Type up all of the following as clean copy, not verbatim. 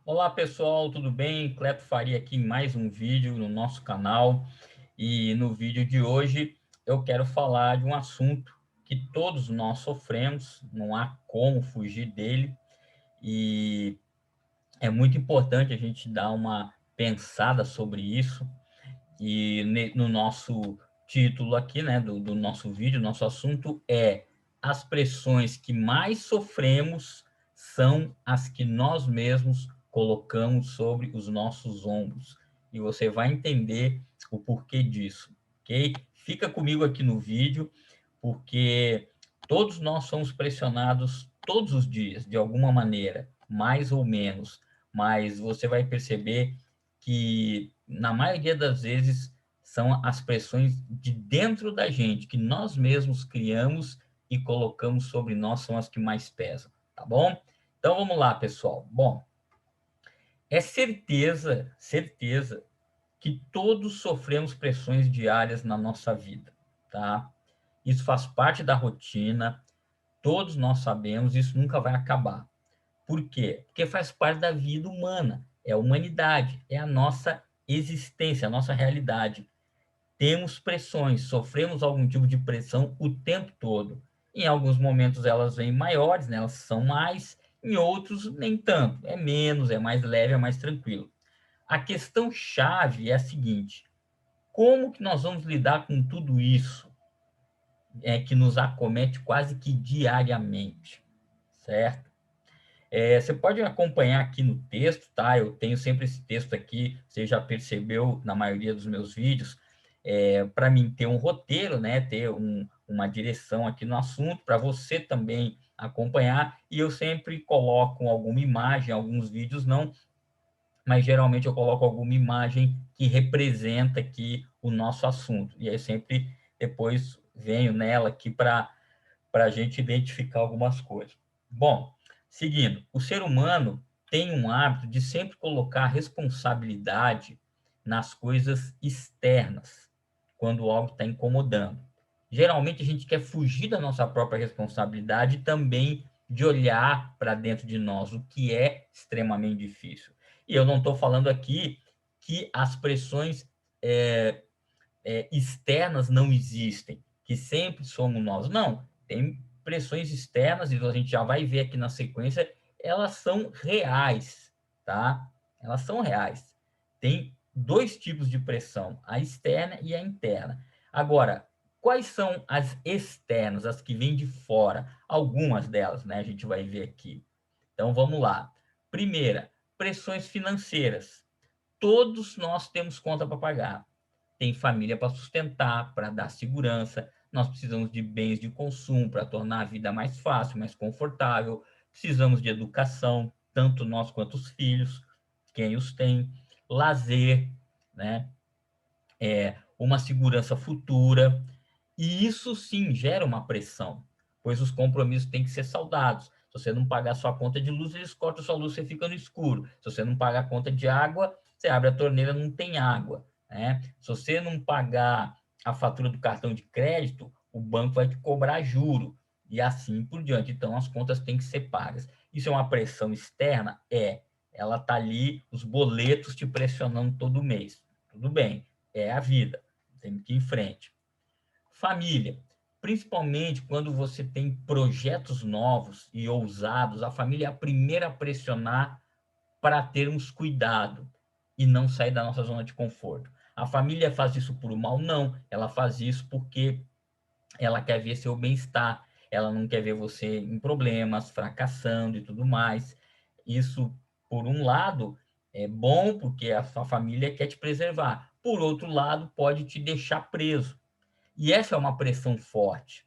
Olá pessoal, tudo bem? Cleto Faria aqui em mais um vídeo no nosso canal. E no vídeo de hoje eu quero falar de um assunto que todos nós sofremos, não há como fugir dele, e é muito importante a gente dar uma pensada sobre isso. E no nosso título aqui, né, do nosso vídeo, nosso assunto é: as pressões que mais sofremos são as que nós mesmos colocamos sobre os nossos ombros. E você vai entender o porquê disso, ok? Fica comigo aqui no vídeo, porque todos nós somos pressionados todos os dias, de alguma maneira, mais ou menos, mas você vai perceber que, na maioria das vezes, são as pressões de dentro da gente, que nós mesmos criamos e colocamos sobre nós, são as que mais pesam, tá bom? Então vamos lá, pessoal. Bom, é certeza que todos sofremos pressões diárias na nossa vida, tá? Isso faz parte da rotina, todos nós sabemos, isso nunca vai acabar. Por quê? Porque faz parte da vida humana, é a humanidade, é a nossa existência, a nossa realidade. Temos pressões, sofremos algum tipo de pressão o tempo todo. Em alguns momentos elas vêm maiores, né? Elas são mais, em outros nem tanto, é menos, é mais leve, é mais tranquilo. A questão chave é a seguinte: como que nós vamos lidar com tudo isso que nos acomete quase que diariamente, certo? Você pode acompanhar aqui no texto, tá? Eu tenho sempre esse texto aqui, você já percebeu na maioria dos meus vídeos, para mim ter um roteiro, né? Ter uma direção aqui no assunto, para você também acompanhar, e eu sempre coloco alguma imagem, alguns vídeos não, mas geralmente eu coloco alguma imagem que representa aqui o nosso assunto, e aí sempre depois venho nela aqui para a gente identificar algumas coisas. Bom, seguindo, o ser humano tem um hábito de sempre colocar a responsabilidade nas coisas externas, quando algo está incomodando. Geralmente a gente quer fugir da nossa própria responsabilidade e também de olhar para dentro de nós, o que é extremamente difícil. E eu não estou falando aqui que as pressões é, externas não existem, que sempre somos nós. Não, tem pressões externas, e a gente já vai ver aqui na sequência, elas são reais, tá? Elas são reais. Tem dois tipos de pressão, a externa e a interna. Agora, quais são as externas, as que vêm de fora? Algumas delas, né? A gente vai ver aqui. Então, vamos lá. Primeira, pressões financeiras. Todos nós temos conta para pagar, tem família para sustentar, para dar segurança. Nós precisamos de bens de consumo para tornar a vida mais fácil, mais confortável. Precisamos de educação, tanto nós quanto os filhos, quem os tem. Lazer, né? Uma segurança futura. E isso sim gera uma pressão, pois os compromissos têm que ser saudados. Se você não pagar sua conta de luz, eles cortam sua luz, você fica no escuro. Se você não pagar a conta de água, você abre a torneira, não tem água, né? Se você não pagar a fatura do cartão de crédito, o banco vai te cobrar juro, e assim por diante. Então, as contas têm que ser pagas. Isso é uma pressão externa? É. Ela está ali, os boletos te pressionando todo mês. Tudo bem, é a vida, tem que ir em frente. Família, principalmente quando você tem projetos novos e ousados, a família é a primeira a pressionar para termos cuidado e não sair da nossa zona de conforto. A família faz isso por mal? Não, ela faz isso porque ela quer ver seu bem-estar, ela não quer ver você em problemas, fracassando e tudo mais. Isso, por um lado, é bom porque a sua família quer te preservar. Por outro lado, pode te deixar preso. E essa é uma pressão forte.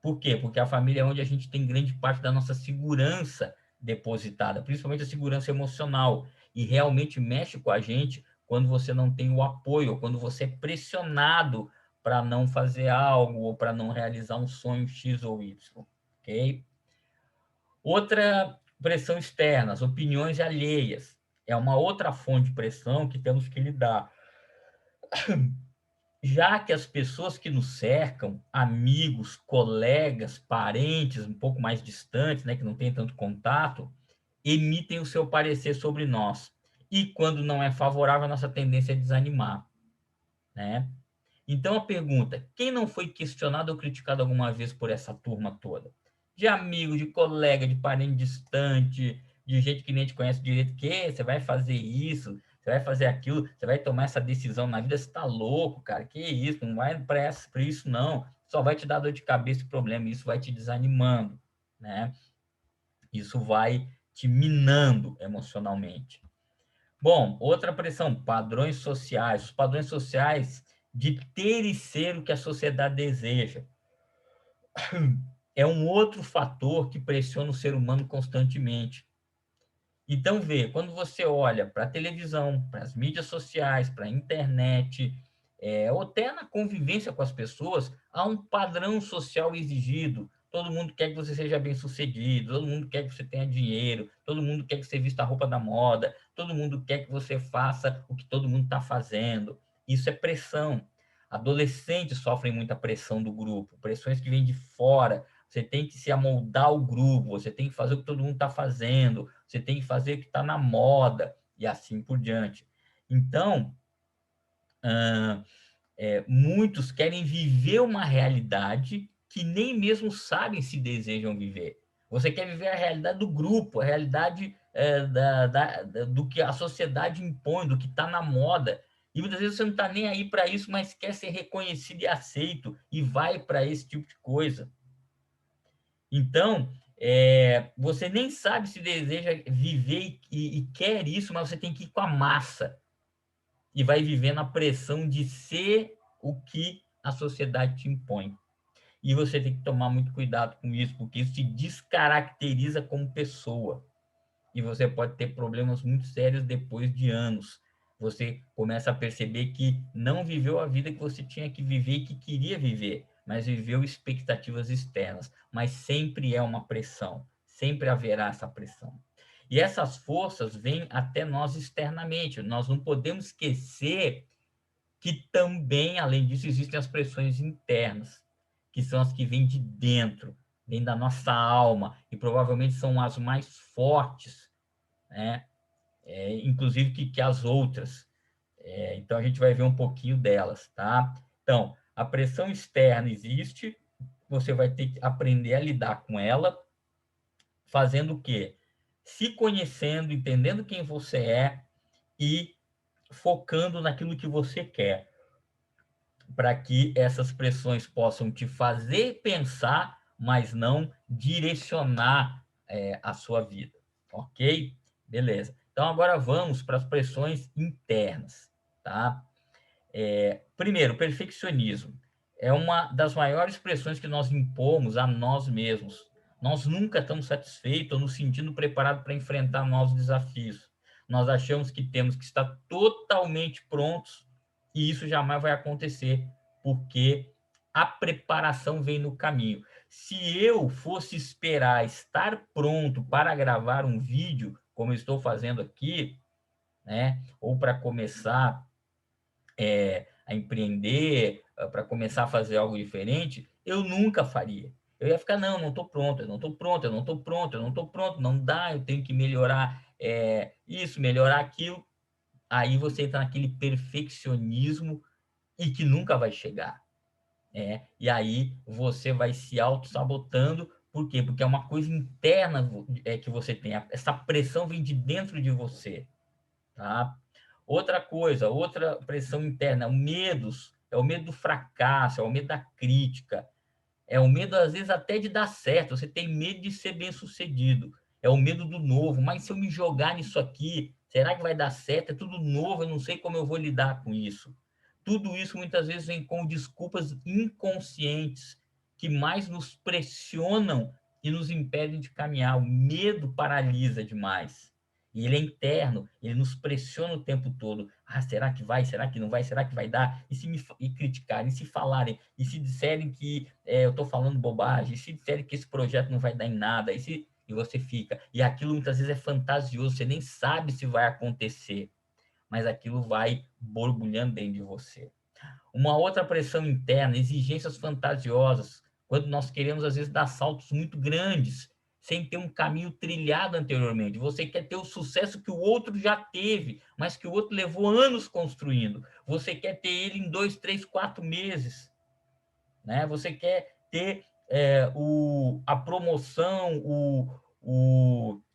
Por quê? Porque a família é onde a gente tem grande parte da nossa segurança depositada, principalmente a segurança emocional. E realmente mexe com a gente quando você não tem o apoio, ou quando você é pressionado para não fazer algo, ou para não realizar um sonho X ou Y. Ok? Outra pressão externa, as opiniões alheias. É uma outra fonte de pressão que temos que lidar, já que as pessoas que nos cercam, amigos, colegas, parentes um pouco mais distantes, né, que não tem tanto contato, emitem o seu parecer sobre nós. E quando não é favorável, a nossa tendência é desanimar, né? Então a pergunta, quem não foi questionado ou criticado alguma vez por essa turma toda? De amigo, de colega, de parente distante, de gente que nem te conhece direito, que você vai fazer isso, você vai fazer aquilo, você vai tomar essa decisão na vida, você tá louco, cara, que isso, não vai para isso não, só vai te dar dor de cabeça e problema, isso vai te desanimando, né? Isso vai te minando emocionalmente. Bom, outra pressão, padrões sociais. Os padrões sociais de ter e ser o que a sociedade deseja. É um outro fator que pressiona o ser humano constantemente. Então, vê, quando você olha para a televisão, para as mídias sociais, para a internet, ou até na convivência com as pessoas, há um padrão social exigido. Todo mundo quer que você seja bem-sucedido, todo mundo quer que você tenha dinheiro, todo mundo quer que você vista a roupa da moda, todo mundo quer que você faça o que todo mundo está fazendo. Isso é pressão. Adolescentes sofrem muita pressão do grupo, pressões que vêm de fora. Você tem que se amoldar ao grupo, você tem que fazer o que todo mundo está fazendo, você tem que fazer o que está na moda, e assim por diante. Então, muitos querem viver uma realidade que nem mesmo sabem se desejam viver. Você quer viver a realidade do grupo, a realidade do que a sociedade impõe, do que está na moda. E muitas vezes você não está nem aí para isso, mas quer ser reconhecido e aceito, e vai para esse tipo de coisa. Então, você nem sabe se deseja viver e quer isso, mas você tem que ir com a massa. E vai vivendo a pressão de ser o que a sociedade te impõe. E você tem que tomar muito cuidado com isso, porque isso te descaracteriza como pessoa. E você pode ter problemas muito sérios depois de anos. Você começa a perceber que não viveu a vida que você tinha que viver e que queria viver, mas viveu expectativas externas. Mas sempre é uma pressão, sempre haverá essa pressão. E essas forças vêm até nós externamente. Nós não podemos esquecer que também, além disso, existem as pressões internas, que são as que vêm de dentro, vêm da nossa alma, e provavelmente são as mais fortes, né? Inclusive que as outras. Então, a gente vai ver um pouquinho delas, tá? Então, a pressão externa existe, você vai ter que aprender a lidar com ela, fazendo o quê? Se conhecendo, entendendo quem você é e focando naquilo que você quer, para que essas pressões possam te fazer pensar, mas não direcionar a sua vida, ok? Beleza. Então, agora vamos para as pressões internas, tá? Primeiro, perfeccionismo. É uma das maiores pressões que nós impomos a nós mesmos. Nós nunca estamos satisfeitos ou nos sentindo preparados para enfrentar novos desafios. Nós achamos que temos que estar totalmente prontos e isso jamais vai acontecer, porque a preparação vem no caminho. Se eu fosse esperar estar pronto para gravar um vídeo, como eu estou fazendo aqui, né, ou para começar a empreender, para começar a fazer algo diferente, eu nunca faria. Eu ia ficar, não estou pronto, eu não estou pronto, eu não estou pronto, eu não estou pronto, não dá, eu tenho que melhorar isso, melhorar aquilo. Aí você entra naquele perfeccionismo e que nunca vai chegar. E aí você vai se auto-sabotando. Por quê? Porque é uma coisa interna que você tem. Essa pressão vem de dentro de você. Tá? Outra coisa, outra pressão interna, é o medo do fracasso, é o medo da crítica, é o medo, às vezes, até de dar certo, você tem medo de ser bem-sucedido, é o medo do novo, mas se eu me jogar nisso aqui, será que vai dar certo? É tudo novo, eu não sei como eu vou lidar com isso. Tudo isso, muitas vezes, vem com desculpas inconscientes, que mais nos pressionam e nos impedem de caminhar. O medo paralisa demais. E ele é interno, ele nos pressiona o tempo todo. Ah, será que vai? Será que não vai? Será que vai dar? E se me criticarem, e se falarem, e se disserem que eu estou falando bobagem, e se disserem que esse projeto não vai dar em nada, e você fica. E aquilo muitas vezes é fantasioso, você nem sabe se vai acontecer, mas aquilo vai borbulhando dentro de você. Uma outra pressão interna, exigências fantasiosas, quando nós queremos, às vezes, dar saltos muito grandes, sem ter um caminho trilhado anteriormente. Você quer ter o sucesso que o outro já teve, mas que o outro levou anos construindo. Você quer ter ele em 2, 3, 4 meses, né? Você quer ter a promoção,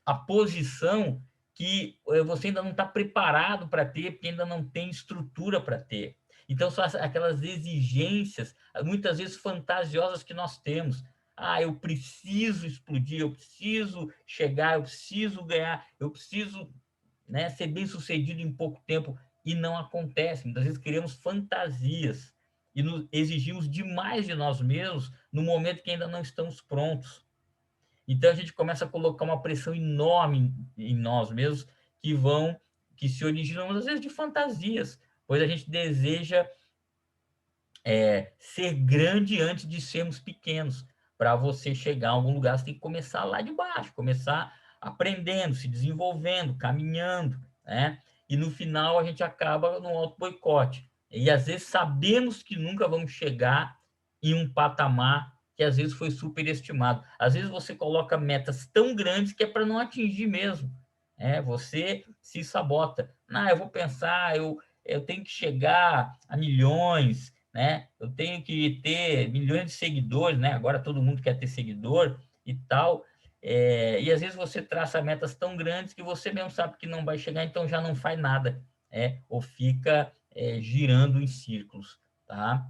a posição que você ainda não está preparado para ter, porque ainda não tem estrutura para ter. Então, são aquelas exigências, muitas vezes fantasiosas, que nós temos. Ah, eu preciso explodir, eu preciso chegar, eu preciso ganhar, eu preciso, né, ser bem-sucedido em pouco tempo. E não acontece. Muitas vezes criamos fantasias e nos exigimos demais de nós mesmos no momento que ainda não estamos prontos. Então, a gente começa a colocar uma pressão enorme em nós mesmos, que se originam, às vezes, de fantasias, pois a gente deseja ser grande antes de sermos pequenos. Para você chegar a algum lugar, você tem que começar lá de baixo, começar aprendendo, se desenvolvendo, caminhando, né? E no final a gente acaba no auto-boicote. E às vezes sabemos que nunca vamos chegar em um patamar que às vezes foi superestimado. Às vezes você coloca metas tão grandes que é para não atingir mesmo. Você se sabota. Não, eu vou pensar, eu tenho que chegar a milhões, né? Eu tenho que ter milhões de seguidores, né? Agora todo mundo quer ter seguidor e tal. E às vezes você traça metas tão grandes que você mesmo sabe que não vai chegar, então já não faz nada, ou fica girando em círculos, tá?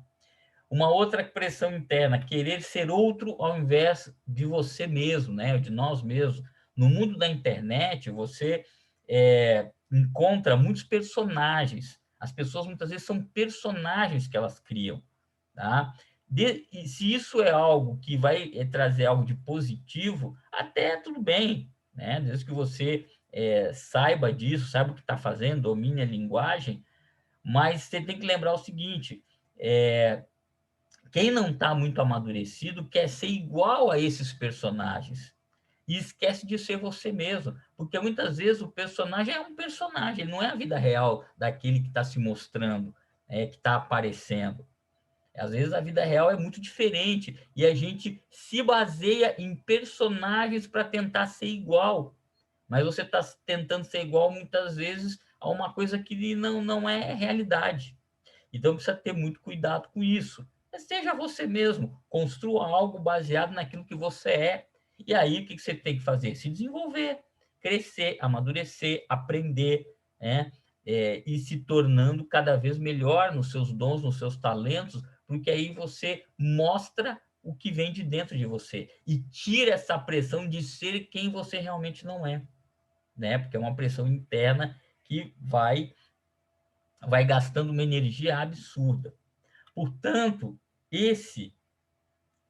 Uma outra pressão interna, querer ser outro ao invés de você mesmo, né? De nós mesmos. No mundo da internet, você encontra muitos personagens. As pessoas muitas vezes são personagens que elas criam, tá? E se isso é algo que vai trazer algo de positivo, até tudo bem, né? Desde que você saiba disso, saiba o que está fazendo, domine a linguagem, mas você tem que lembrar o seguinte: quem não está muito amadurecido quer ser igual a esses personagens e esquece de ser você mesmo, porque muitas vezes o personagem é um personagem, ele não é a vida real daquele que está se mostrando, que está aparecendo. Às vezes a vida real é muito diferente e a gente se baseia em personagens para tentar ser igual, mas você está tentando ser igual muitas vezes a uma coisa que não é realidade. Então precisa ter muito cuidado com isso. Seja você mesmo, construa algo baseado naquilo que você é. E aí o que você tem que fazer? Se desenvolver, crescer, amadurecer, aprender, né? E se tornando cada vez melhor nos seus dons, nos seus talentos, porque aí você mostra o que vem de dentro de você e tira essa pressão de ser quem você realmente não é, né? Porque é uma pressão interna que vai gastando uma energia absurda. Portanto, esse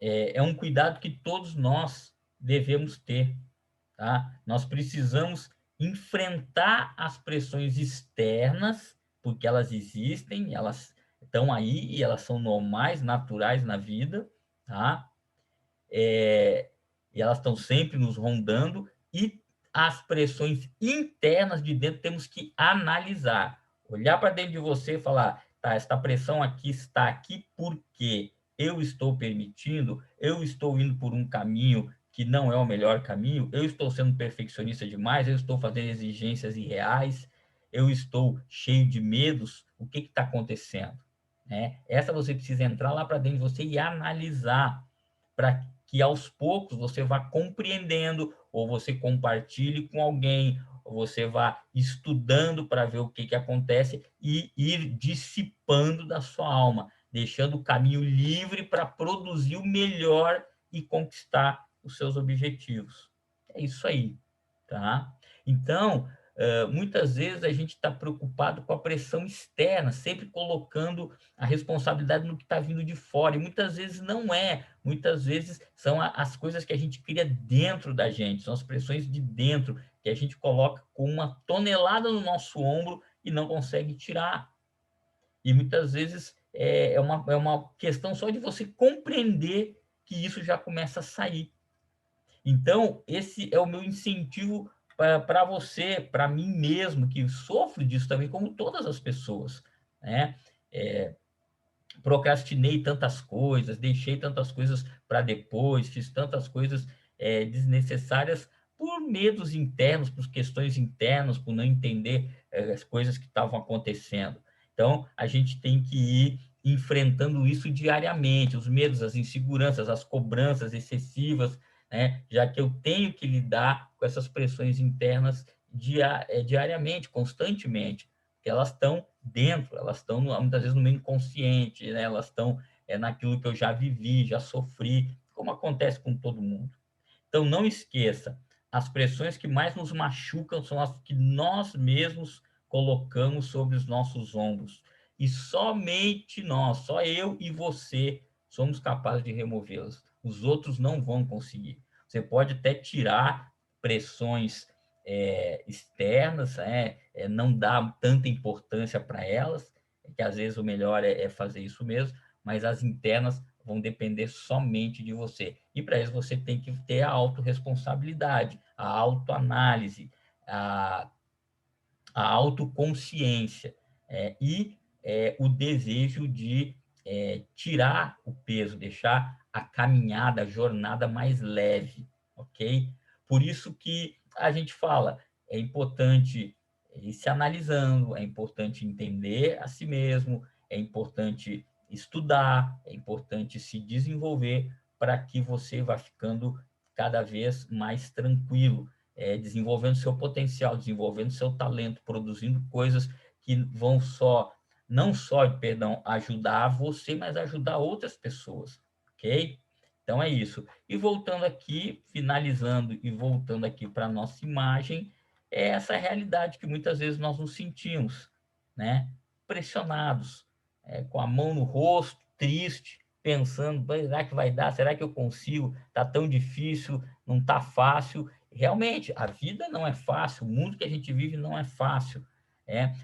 é um cuidado que todos nós devemos ter, tá? Nós precisamos enfrentar as pressões externas, porque elas existem, elas estão aí e elas são normais, naturais na vida, tá? E elas estão sempre nos rondando, e as pressões internas de dentro temos que analisar, olhar para dentro de você e falar, tá, esta pressão aqui está aqui porque eu estou permitindo, eu estou indo por um caminho que não é o melhor caminho, eu estou sendo perfeccionista demais, eu estou fazendo exigências irreais, eu estou cheio de medos, o que está acontecendo? Essa você precisa entrar lá para dentro de você e analisar, para que aos poucos você vá compreendendo, ou você compartilhe com alguém, ou você vá estudando para ver o que acontece e ir dissipando da sua alma, deixando o caminho livre para produzir o melhor e conquistar os seus objetivos. É isso aí, tá? Então, muitas vezes a gente está preocupado com a pressão externa, sempre colocando a responsabilidade no que está vindo de fora, e muitas vezes não é, muitas vezes são as coisas que a gente cria dentro da gente, são as pressões de dentro, que a gente coloca com uma tonelada no nosso ombro e não consegue tirar. E muitas vezes é uma questão só de você compreender que isso já começa a sair. Então, esse é o meu incentivo para você, para mim mesmo, que sofro disso também, como todas as pessoas, né? Procrastinei tantas coisas, deixei tantas coisas para depois, fiz tantas coisas desnecessárias por medos internos, por questões internas, por não entender as coisas que estavam acontecendo. Então, a gente tem que ir enfrentando isso diariamente, os medos, as inseguranças, as cobranças excessivas, né? Já que eu tenho que lidar com essas pressões internas diariamente, constantemente, porque elas estão dentro, elas estão muitas vezes no meu inconsciente, né? Elas estão naquilo que eu já vivi, já sofri, como acontece com todo mundo. Então, não esqueça, as pressões que mais nos machucam são as que nós mesmos colocamos sobre os nossos ombros. E somente nós, só eu e você, somos capazes de removê-las. Os outros não vão conseguir. Você pode até tirar pressões externas, não dar tanta importância para elas, que às vezes o melhor é fazer isso mesmo, mas as internas vão depender somente de você. E para isso você tem que ter a autorresponsabilidade, a autoanálise, a autoconsciência o desejo de tirar o peso, deixar a caminhada, a jornada mais leve, ok? Por isso que a gente fala, é importante ir se analisando, é importante entender a si mesmo, é importante estudar, é importante se desenvolver para que você vá ficando cada vez mais tranquilo, desenvolvendo seu potencial, desenvolvendo seu talento, produzindo coisas que vão não só, perdão, ajudar você, mas ajudar outras pessoas, ok? Então é isso. E voltando aqui, finalizando e voltando aqui para a nossa imagem, é essa realidade que muitas vezes nós nos sentimos, né? Pressionados, com a mão no rosto, triste, pensando, será que vai dar? Será que eu consigo? Tá tão difícil, não tá fácil. Realmente, a vida não é fácil, o mundo que a gente vive não é fácil.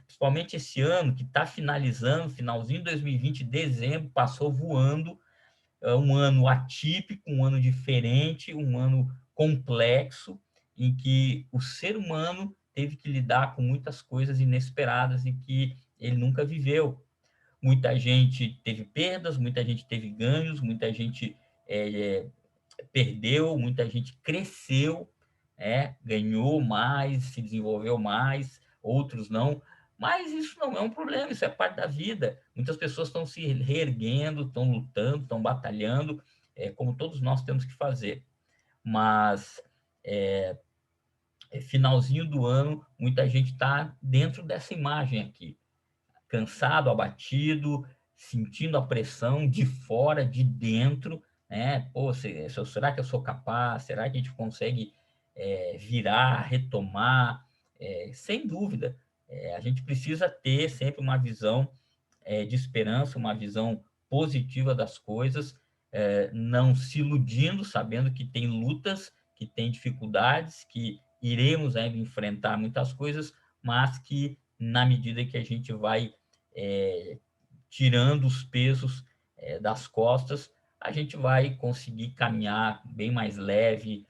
Principalmente esse ano que está finalizando, finalzinho de 2020, dezembro, passou voando, um ano atípico, um ano diferente, um ano complexo, em que o ser humano teve que lidar com muitas coisas inesperadas e que ele nunca viveu. Muita gente teve perdas, muita gente teve ganhos, muita gente perdeu, muita gente cresceu, ganhou mais, se desenvolveu mais, outros não. Mas isso não é um problema, isso é parte da vida. Muitas pessoas estão se reerguendo, estão lutando, estão batalhando, como todos nós temos que fazer. Mas finalzinho do ano, muita gente está dentro dessa imagem aqui, cansado, abatido, sentindo a pressão de fora, de dentro, né? Pô, será que eu sou capaz? Será que a gente consegue virar, retomar? Sem dúvida, a gente precisa ter sempre uma visão de esperança, uma visão positiva das coisas, não se iludindo, sabendo que tem lutas, que tem dificuldades, que iremos ainda enfrentar muitas coisas, mas que na medida que a gente vai tirando os pesos das costas, a gente vai conseguir caminhar bem mais leve,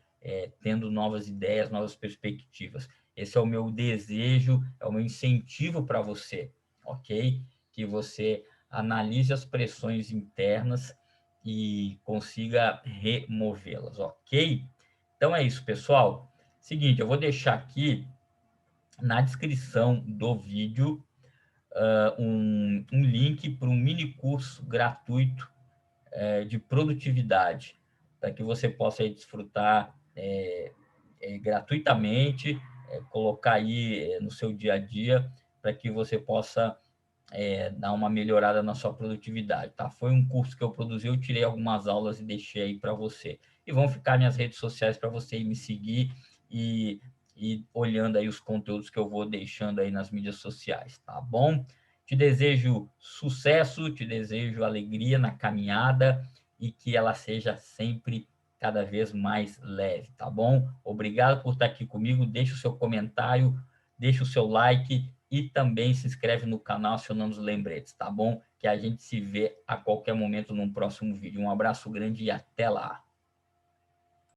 tendo novas ideias, novas perspectivas. Esse é o meu desejo, é o meu incentivo para você, ok? Que você analise as pressões internas e consiga removê-las, ok? Então é isso, pessoal. Seguinte, eu vou deixar aqui na descrição do vídeo um link para um mini curso gratuito de produtividade, para que você possa aí, desfrutar gratuitamente, colocar aí no seu dia a dia, para que você possa dar uma melhorada na sua produtividade, tá? Foi um curso que eu produzi, eu tirei algumas aulas e deixei aí para você. E vão ficar minhas redes sociais para você ir me seguir e olhando aí os conteúdos que eu vou deixando aí nas mídias sociais, tá bom? Te desejo sucesso, te desejo alegria na caminhada e que ela seja sempre cada vez mais leve, tá bom? Obrigado por estar aqui comigo, deixa o seu comentário, deixa o seu like e também se inscreve no canal acionando os lembretes, tá bom? Que a gente se vê a qualquer momento num próximo vídeo. Um abraço grande e até lá!